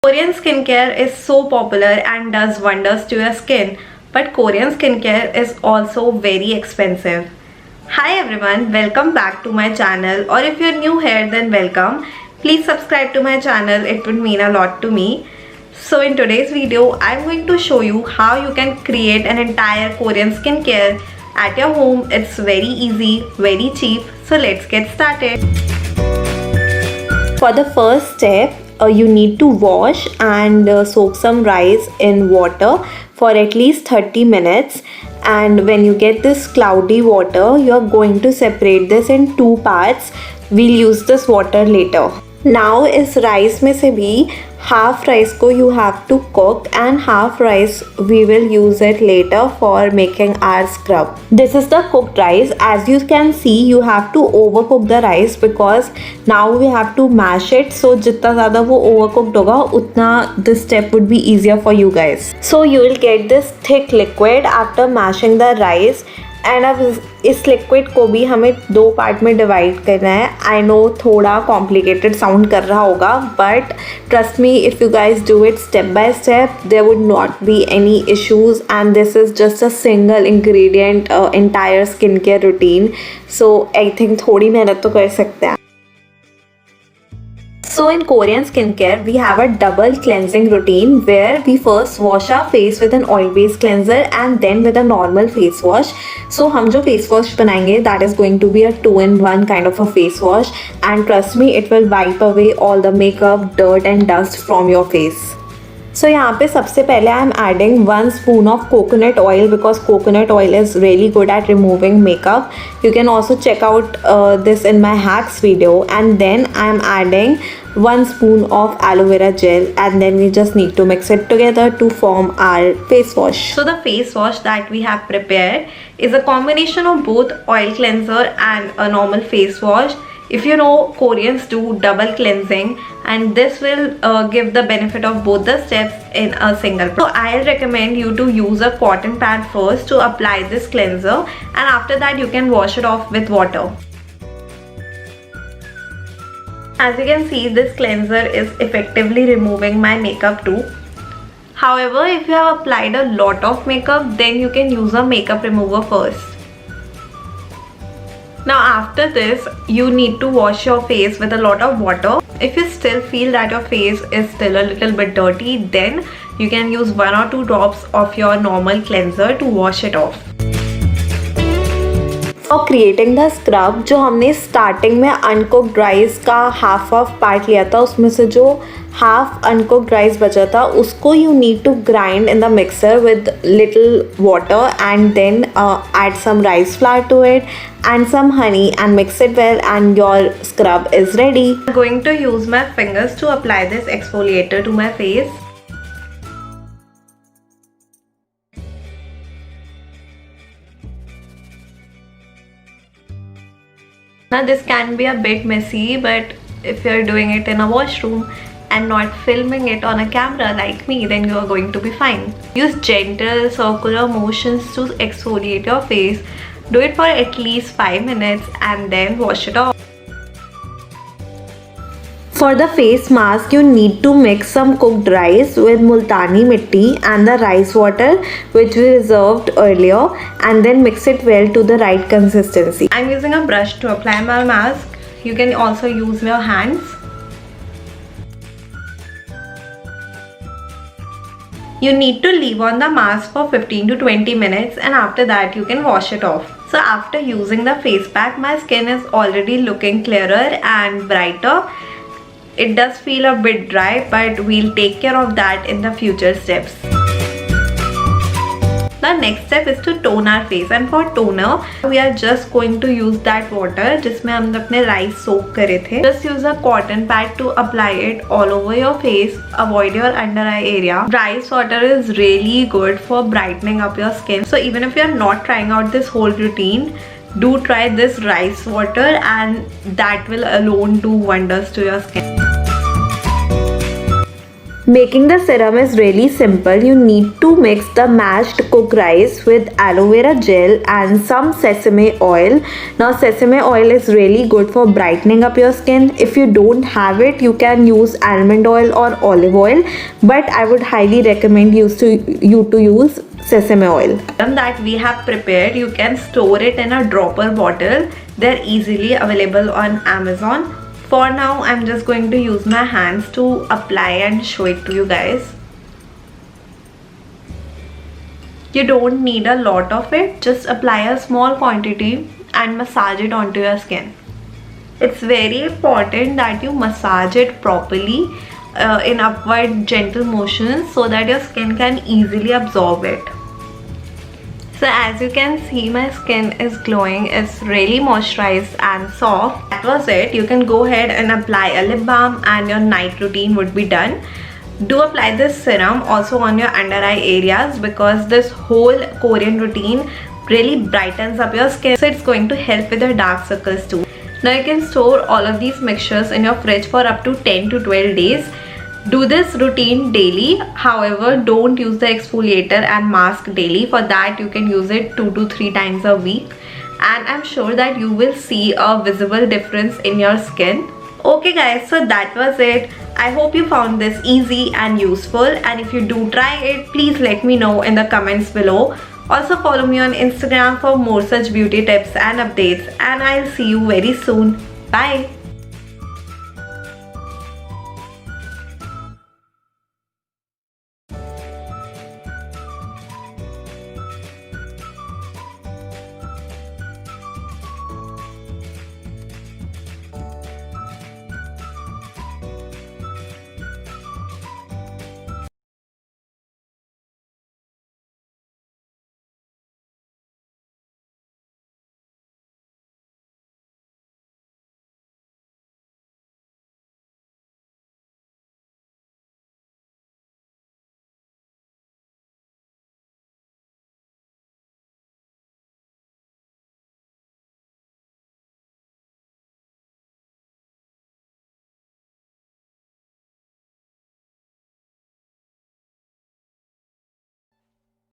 Korean skincare is so popular and does wonders to your skin, but Korean skincare is also very expensive. Hi everyone, welcome back to my channel, or if you're new here then welcome. Please subscribe to my channel, it would mean a lot to me. So in today's video, I'm going to show you how you can create an entire Korean skincare at your home. It's very easy, very cheap, so let's get started. For the first step, you need to wash and soak some rice in water for at least 30 minutes, and when you get this cloudy water, you are going to separate this in two parts. We'll use this water later. Now इस rice में से भी half rice को you have to cook and half rice we will use it later for making our scrub. This is the cooked rice. As you can see, you have to overcook the rice because now we have to mash it. So जितना ज़्यादा वो overcooked होगा उतना this step would be easier for you guys. So you will get this thick liquid after mashing the rice. And अब इस liquid को भी हमें दो पार्ट में डिवाइड करना है. आई नो थोड़ा कॉम्प्लिकेटेड साउंड कर रहा होगा, but trust me, if you guys do it step by step there would not be any issues, and this is just a single ingredient entire skin care routine. So I think थोड़ी मेहनत तो कर सकते हैं. So in Korean skincare, we have a double cleansing routine where we first wash our face with an oil-based cleanser and then with a normal face wash. So हम जो face wash बनाएंगे, that is going to be a 2-in-1 kind of a face wash, and trust me, it will wipe away all the makeup, dirt and dust from your face. So यहाँ पे सबसे पहले I am adding 1 spoon of coconut oil because coconut oil is really good at removing makeup. You can also check out this in my hacks video. And then I am adding 1 spoon of aloe vera gel, and then we just need to mix it together to form our face wash. So the face wash that we have prepared is a combination of both oil cleanser and a normal face wash. If you know, Koreans do double cleansing, and this will give the benefit of both the steps in a single product. So I'll recommend you to use a cotton pad first to apply this cleanser, and after that you can wash it off with water. As you can see, this cleanser is effectively removing my makeup too. However, if you have applied a lot of makeup, then you can use a makeup remover first. Now after this, you need to wash your face with a lot of water. If you still feel that your face is still a little bit dirty, then you can use 1 or 2 drops of your normal cleanser to wash it off. For creating the scrub, जो हमने starting में uncooked rice का half part लिया था, उसमें से जो half uncooked rice बचा था उसको you need to grind in the mixer with little water, and then add some rice flour to it and some honey and mix it well, and your scrub is ready. I'm going to use my fingers to apply this exfoliator to my face. Now this can be a bit messy, but if you're doing it in a washroom and not filming it on a camera like me, then you are going to be fine. Use gentle circular motions to exfoliate your face. Do it for at least 5 minutes and then wash it off. For the face mask, you need to mix some cooked rice with multani mitti and the rice water which we reserved earlier, and then mix it well to the right consistency. I'm using a brush to apply my mask. You can also use your hands. You need to leave on the mask for 15 to 20 minutes, and after that you can wash it off. So after using the face pack, my skin is already looking clearer and brighter. It does feel a bit dry, but we'll take care of that in the future steps. The next step is to tone our face, and for toner we are just going to use that water जिसमें हमने अपने rice soak करे थे. Just use a cotton pad to apply it all over your face. Avoid your under eye area. Rice water is really good for brightening up your skin. So even if you are not trying out this whole routine, do try this rice water, and that will alone do wonders to your skin. Making the serum is really simple. You need to mix the mashed cooked rice with aloe vera gel and some sesame oil. Now sesame oil is really good for brightening up your skin. If you don't have it, you can use almond oil or olive oil, but I would highly recommend you to use sesame oil. That we have prepared, you can store it in a dropper bottle. They're easily available on Amazon. For now, I'm just going to use my hands to apply and show it to you guys. You don't need a lot of it, just apply a small quantity and massage it onto your skin. It's very important that you massage it properly in upward gentle motions so that your skin can easily absorb it. So as you can see, my skin is glowing. It's really moisturized and soft. That was it. You can go ahead and apply a lip balm and your night routine would be done. Do apply this serum also on your under eye areas because this whole Korean routine really brightens up your skin. So it's going to help with your dark circles too. Now you can store all of these mixtures in your fridge for up to 10 to 12 days. Do this routine daily. However, don't use the exfoliator and mask daily. For that, you can use it 2 to 3 times a week. And I'm sure that you will see a visible difference in your skin. Okay guys, so that was it. I hope you found this easy and useful. And if you do try it, please let me know in the comments below. Also follow me on Instagram for more such beauty tips and updates. And I'll see you very soon. Bye.